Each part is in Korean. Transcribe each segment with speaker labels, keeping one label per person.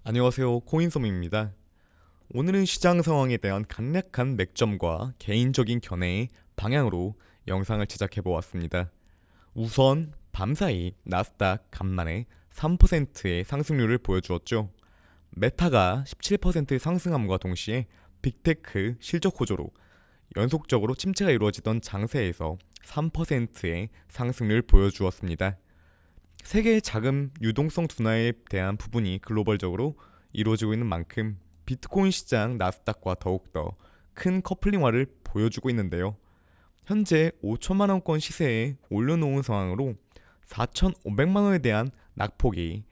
Speaker 1: 안녕하세요. 코인섬입니다. 오늘은 시장 상황에 대한 간략한 맥점과 개인적인 견해의 방향으로 영상을 제작해 보았습니다. 우선 밤사이 나스닥 간만에 3%의 상승률을 보여주었죠. 메타가 17% 상승함과 동시에 빅테크 실적 호조로 연속적으로 침체가 이루어지던 장세에서 3%의 상승률을 보여주었습니다. 세계의 자금 유동성 둔화에 대한 부분이 글로벌적으로 이루어지고 있는 만큼 비트코인 시장 나스닥과 더욱더 큰 커플링화를 보여주고 있는데요. 현재 5천만 원권 시세에 올려놓은 상황으로 4,500만 원에 대한 낙폭이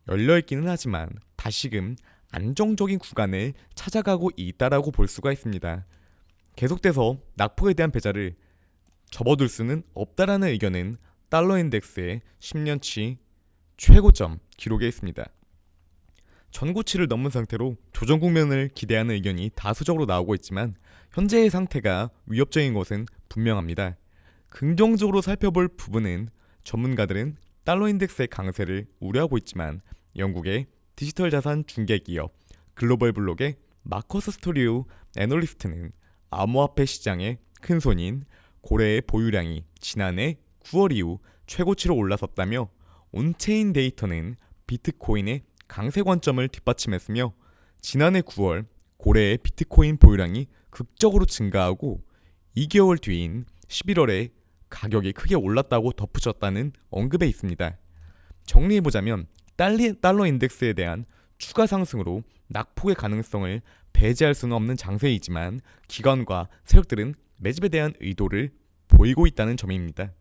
Speaker 1: 열려있기는 하지만 다시금 안정적인 구간을 찾아가고 있다라고 볼 수가 있습니다. 계속돼서 낙폭에 대한 배자를 접어둘 수는 없다라는 의견은 달러 인덱스의 10년치 최고점 기록에 있습니다. 전고치를 넘은 상태로 조정 국면을 기대하는 의견이 다수적으로 나오고 있지만 현재의 상태가 위협적인 것은 분명합니다. 긍정적으로 살펴볼 부분은 전문가들은 달러 인덱스의 강세를 우려하고 있지만 영국의 디지털 자산 중개기업 글로벌 블록의 마커스 스토리오 애널리스트는 암호화폐 시장의 큰손인 고래의 보유량이 지난해 9월 이후 최고치로 올라섰다며 온체인 데이터는 비트코인의 강세 관점을 뒷받침했으며 지난해 9월 고래의 비트코인 보유량이 극적으로 증가하고 2개월 뒤인 11월에 가격이 크게 올랐다고 덧붙였다는 언급에 있습니다. 정리해보자면 달러 인덱스에 대한 추가 상승으로 낙폭의 가능성을 배제할 수는 없는 장세이지만 기관과 세력들은 매집에 대한 의도를 보이고 있다는 점입니다.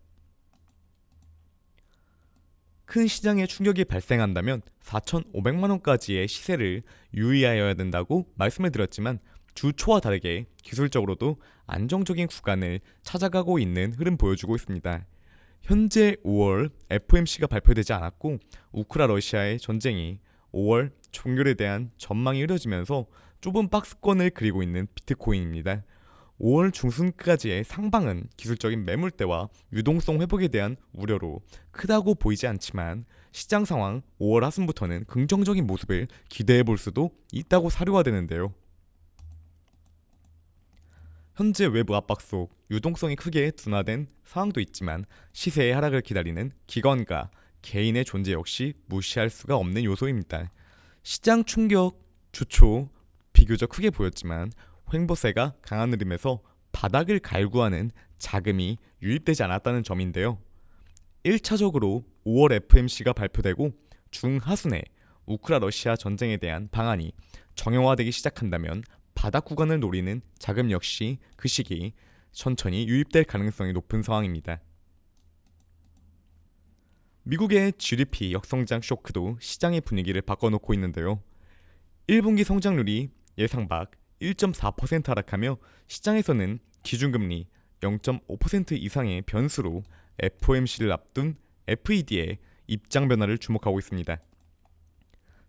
Speaker 1: 큰 시장에 충격이 발생한다면 4,500만 원까지의 시세를 유의하여야 된다고 말씀을 드렸지만 주 초와 다르게 기술적으로도 안정적인 구간을 찾아가고 있는 흐름 보여주고 있습니다. 현재 5월 FOMC가 발표되지 않았고 우크라-러시아의 전쟁이 5월 종결에 대한 전망이 흐려지면서 좁은 박스권을 그리고 있는 비트코인입니다. 5월 중순까지의 상방은 기술적인 매물대와 유동성 회복에 대한 우려로 크다고 보이지 않지만 시장 상황 5월 하순부터는 긍정적인 모습을 기대해 볼 수도 있다고 사료가 되는데요. 현재 외부 압박 속 유동성이 크게 둔화된 상황도 있지만 시세의 하락을 기다리는 기관과 개인의 존재 역시 무시할 수가 없는 요소입니다. 시장 충격 주초 비교적 크게 보였지만 횡보세가 강한 흐름에서 바닥을 갈구하는 자금이 유입되지 않았다는 점인데요. 1차적으로 5월 FOMC가 발표되고 중하순에 우크라-러시아 전쟁에 대한 방안이 정형화되기 시작한다면 바닥 구간을 노리는 자금 역시 그 시기 천천히 유입될 가능성이 높은 상황입니다. 미국의 GDP 역성장 쇼크도 시장의 분위기를 바꿔놓고 있는데요. 1분기 성장률이 예상 밖 1.4% 하락하며 시장에서는 기준금리 0.5% 이상의 변수로 FOMC를 앞둔 FED의 입장 변화를 주목하고 있습니다.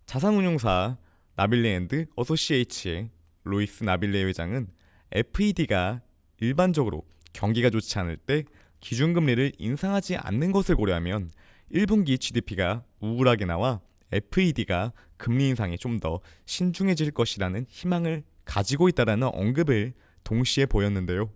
Speaker 1: 자산운용사 나빌레 앤드 어소시에이츠의 로이스 나빌레 회장은 FED가 일반적으로 경기가 좋지 않을 때 기준금리를 인상하지 않는 것을 고려하면 1분기 GDP가 우울하게 나와 FED가 금리 인상에 좀 더 신중해질 것이라는 희망을 가지고 있다라는 언급을 동시에 보였는데요.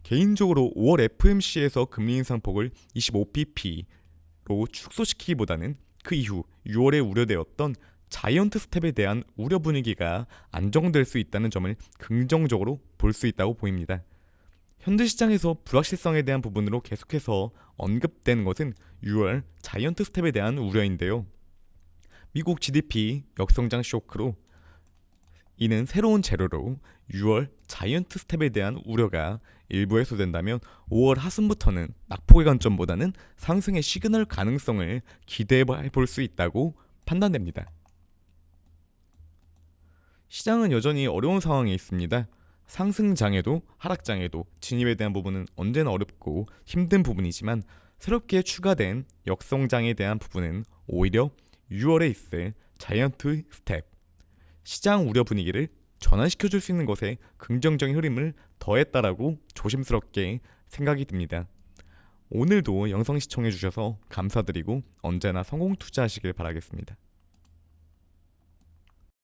Speaker 1: 개인적으로 5월 FOMC에서 금리 인상폭을 25bp로 축소시키기보다는 그 이후 6월에 우려되었던 자이언트 스텝에 대한 우려 분위기가 안정될 수 있다는 점을 긍정적으로 볼 수 있다고 보입니다. 현재 시장에서 불확실성에 대한 부분으로 계속해서 언급된 것은 6월 자이언트 스텝에 대한 우려인데요. 미국 GDP 역성장 쇼크로 이는 새로운 재료로 6월 자이언트 스텝에 대한 우려가 일부 해소된다면 5월 하순부터는 낙폭의 관점보다는 상승의 시그널 가능성을 기대해 볼 수 있다고 판단됩니다. 시장은 여전히 어려운 상황에 있습니다. 상승장에도 하락장에도 진입에 대한 부분은 언제나 어렵고 힘든 부분이지만 새롭게 추가된 역성장에 대한 부분은 오히려 6월에 있을 자이언트 스텝 시장 우려 분위기를 전환시켜줄 수 있는 것에 긍정적인 흐름을 더했다라고 조심스럽게 생각이 듭니다. 오늘도 영상 시청해주셔서 감사드리고 언제나 성공 투자하시길 바라겠습니다.